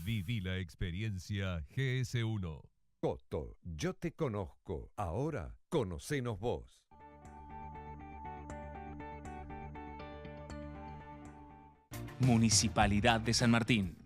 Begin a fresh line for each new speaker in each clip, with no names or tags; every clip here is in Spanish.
Viví la experiencia GS1.
Coto, yo te conozco. Ahora, conocenos vos.
Municipalidad de San Martín.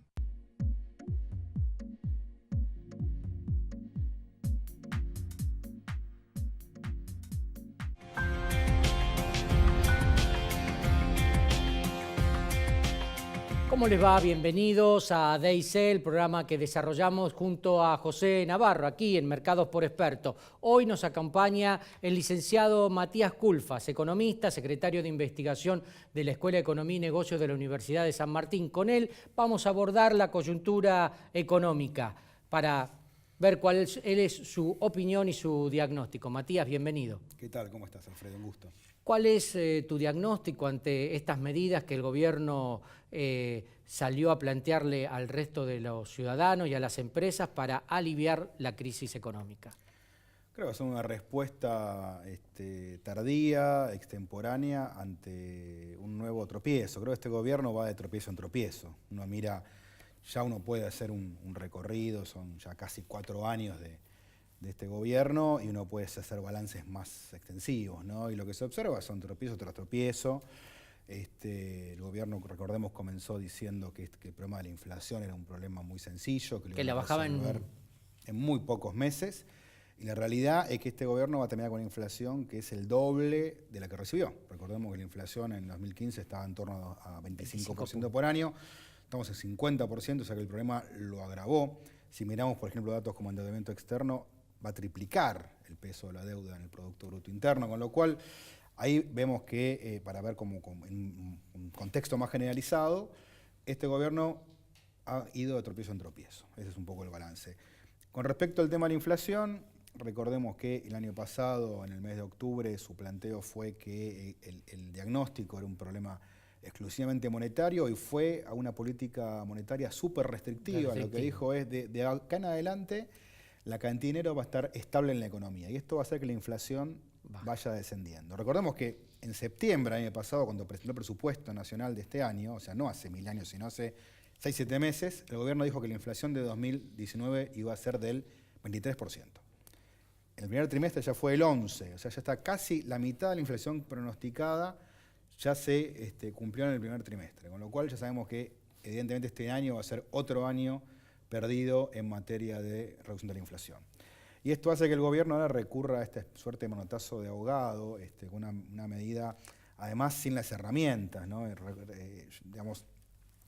¿Cómo les va? Bienvenidos a DIC, el programa que desarrollamos junto a José Navarro, aquí en Mercados por Experto. Hoy nos acompaña el licenciado Matías Culfas, economista, secretario de investigación de la Escuela de Economía y Negocios de la Universidad de San Martín. Con él vamos a abordar la coyuntura económica para ver cuál es su opinión y su diagnóstico. Matías, bienvenido.
¿Qué tal? ¿Cómo estás, Alfredo? Un gusto.
¿Cuál es tu diagnóstico ante estas medidas que el gobierno salió a plantearle al resto de los ciudadanos y a las empresas para aliviar la crisis económica?
Creo que es una respuesta tardía, extemporánea, ante un nuevo tropiezo. Creo que este gobierno va de tropiezo en tropiezo. Uno mira, ya uno puede hacer un recorrido, son ya casi 4 años de este gobierno y uno puede hacer balances más extensivos, ¿no? Y lo que se observa son tropiezo tras tropiezo. El gobierno, recordemos, comenzó diciendo que el problema de la inflación era un problema muy sencillo, que
la bajaba
en muy pocos meses. Y la realidad es que este gobierno va a terminar con una inflación que es el doble de la que recibió. Recordemos que la inflación en 2015 estaba en torno a 25% por año. Estamos en 50%, o sea que el problema lo agravó. Si miramos, por ejemplo, datos como endeudamiento externo, va a triplicar el peso de la deuda en el Producto Bruto Interno, con lo cual ahí vemos que, para ver como en un contexto más generalizado, este gobierno ha ido de tropiezo en tropiezo. Ese es un poco el balance. Con respecto al tema de la inflación, recordemos que el año pasado, en el mes de octubre, su planteo fue que el diagnóstico era un problema exclusivamente monetario y fue a una política monetaria súper restrictiva. Lo que dijo es, de acá en adelante, la cantidad de dinero va a estar estable en la economía y esto va a hacer que la inflación vaya descendiendo. Recordemos que en septiembre del año pasado, cuando presentó el presupuesto nacional de este año, o sea, no hace 1000 años, sino hace 6-7 meses, el gobierno dijo que la inflación de 2019 iba a ser del 23%. En el primer trimestre ya fue el 11%, o sea, ya está casi la mitad de la inflación pronosticada, ya se cumplió en el primer trimestre, con lo cual ya sabemos que evidentemente este año va a ser otro año perdido en materia de reducción de la inflación. Y esto hace que el gobierno ahora recurra a esta suerte de manotazo de ahogado, con una medida, además sin las herramientas, ¿no? Digamos,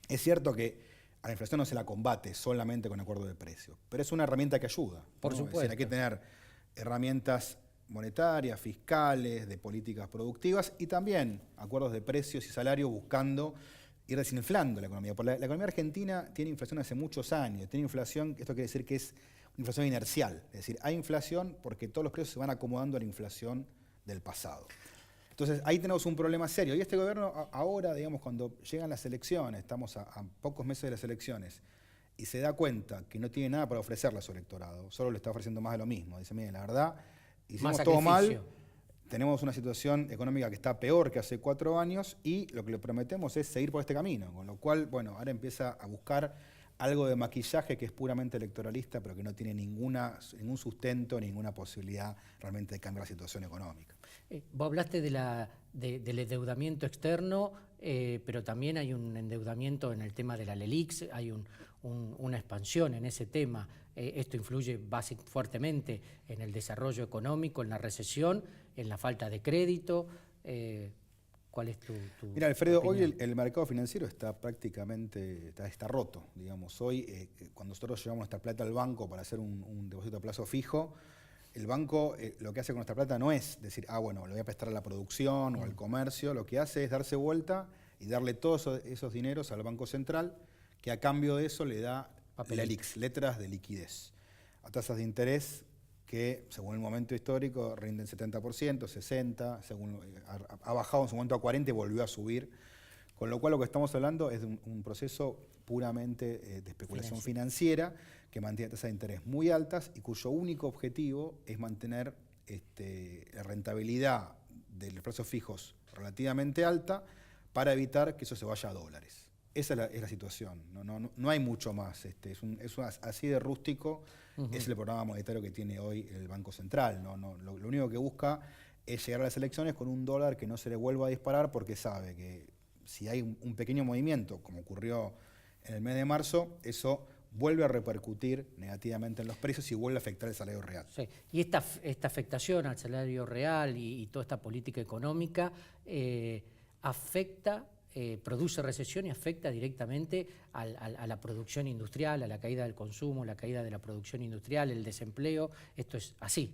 es cierto que a la inflación no se la combate solamente con acuerdo de precios, pero es una herramienta que ayuda.
Por supuesto. Es decir,
hay que tener herramientas monetarias, fiscales, de políticas productivas y también acuerdos de precios y salarios buscando ir desinflando la economía. Porque la economía argentina tiene inflación hace muchos años. Tiene inflación, esto quiere decir que es una inflación inercial. Es decir, hay inflación porque todos los precios se van acomodando a la inflación del pasado. Entonces, ahí tenemos un problema serio. Y este gobierno ahora, digamos, cuando llegan las elecciones, estamos a pocos meses de las elecciones, y se da cuenta que no tiene nada para ofrecerle a su electorado, solo le está ofreciendo más de lo mismo. Dice, miren, la verdad, hicimos todo mal. Tenemos una situación económica que está peor que hace 4 años y lo que le prometemos es seguir por este camino, con lo cual, bueno, ahora empieza a buscar algo de maquillaje que es puramente electoralista, pero que no tiene ningún sustento, ninguna posibilidad realmente de cambiar la situación económica.
Vos hablaste del endeudamiento externo, pero también hay un endeudamiento en el tema de la LELIX, hay una expansión en ese tema. Esto influye fuertemente en el desarrollo económico, en la recesión, en la falta de crédito. ¿Cuál es tu
Mira, Alfredo,
opinión?
hoy el mercado financiero está prácticamente está roto. Digamos, hoy, cuando nosotros llevamos nuestra plata al banco para hacer un depósito a plazo fijo, el banco lo que hace con nuestra plata no es decir, bueno, le voy a prestar a la producción o al comercio. Lo que hace es darse vuelta y darle todos esos dineros al Banco Central, que a cambio de eso le da LELIX, letras de liquidez, a tasas de interés que según el momento histórico rinden 70%, 60%, ha bajado en su momento a 40% y volvió a subir, con lo cual lo que estamos hablando es de un proceso puramente de especulación financiera que mantiene tasas de interés muy altas y cuyo único objetivo es mantener la rentabilidad de los plazos fijos relativamente alta para evitar que eso se vaya a dólares. Esa es la situación, no hay mucho más. Así de rústico es el programa monetario que tiene hoy el Banco Central. Lo único que busca es llegar a las elecciones con un dólar que no se le vuelva a disparar, porque sabe que si hay un pequeño movimiento, como ocurrió en el mes de marzo, eso vuelve a repercutir negativamente en los precios y vuelve a afectar el salario real.
Sí. Y esta afectación al salario real y toda esta política económica produce recesión y afecta directamente a la producción industrial, a la caída del consumo, la caída de la producción industrial, el desempleo. Esto es así.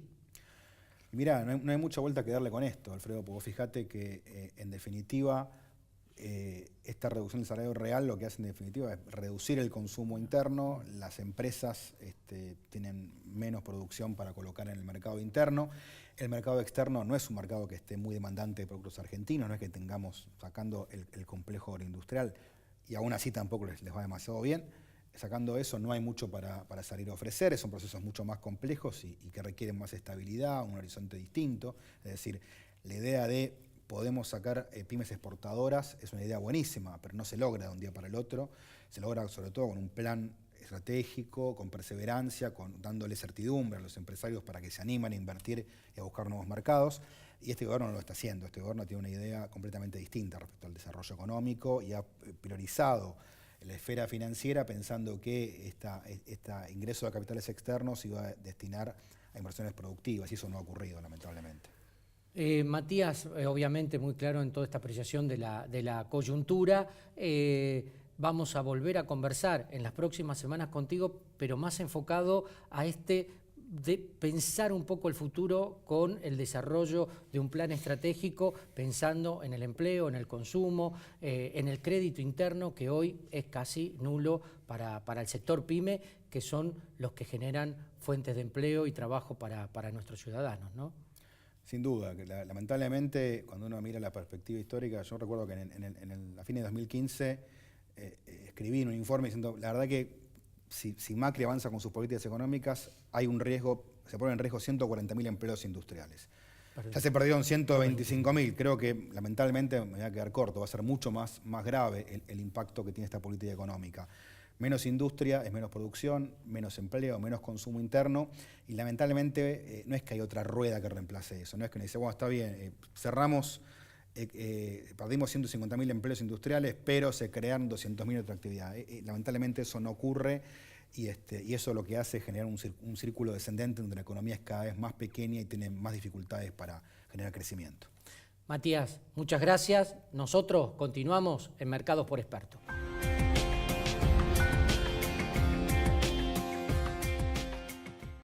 Mirá, no hay mucha vuelta que darle con esto, Alfredo, porque fíjate que en definitiva esta reducción del salario real lo que hace en definitiva es reducir el consumo interno. Las empresas tienen menos producción para colocar en el mercado interno. El mercado externo no es un mercado que esté muy demandante de productos argentinos, no es que tengamos sacando el complejo agroindustrial, y aún así tampoco les va demasiado bien. Sacando eso no hay mucho para salir a ofrecer, son procesos mucho más complejos y que requieren más estabilidad, un horizonte distinto. Es decir, la idea de podemos sacar pymes exportadoras es una idea buenísima, pero no se logra de un día para el otro. Se logra sobre todo con un plan estratégico, con perseverancia, dándole certidumbre a los empresarios para que se animen a invertir y a buscar nuevos mercados. Y este gobierno no lo está haciendo. Este gobierno tiene una idea completamente distinta respecto al desarrollo económico y ha priorizado la esfera financiera pensando que este ingreso de capitales externos se iba a destinar a inversiones productivas, y eso no ha ocurrido, lamentablemente.
Matías, obviamente muy claro en toda esta apreciación de la coyuntura. Vamos a volver a conversar en las próximas semanas contigo, pero más enfocado a de pensar un poco el futuro con el desarrollo de un plan estratégico, pensando en el empleo, en el consumo, en el crédito interno, que hoy es casi nulo para el sector PYME, que son los que generan fuentes de empleo y trabajo para nuestros ciudadanos, ¿no?
Sin duda, que lamentablemente cuando uno mira la perspectiva histórica, yo recuerdo que a fines de 2015 escribí en un informe diciendo, la verdad que si Macri avanza con sus políticas económicas, hay un riesgo, se ponen en riesgo 140.000 empleos industriales. Ya se perdieron 125.000, creo que lamentablemente me voy a quedar corto, va a ser mucho más grave el impacto que tiene esta política económica. Menos industria es menos producción, menos empleo, menos consumo interno, y lamentablemente no es que hay otra rueda que reemplace eso, no es que nos dice, bueno, está bien, cerramos, perdimos 150.000 empleos industriales, pero se crearon 200.000 de otra actividad. Lamentablemente eso no ocurre, y eso lo que hace es generar un círculo descendente donde la economía es cada vez más pequeña y tiene más dificultades para generar crecimiento.
Matías, muchas gracias. Nosotros continuamos en Mercados por Experto.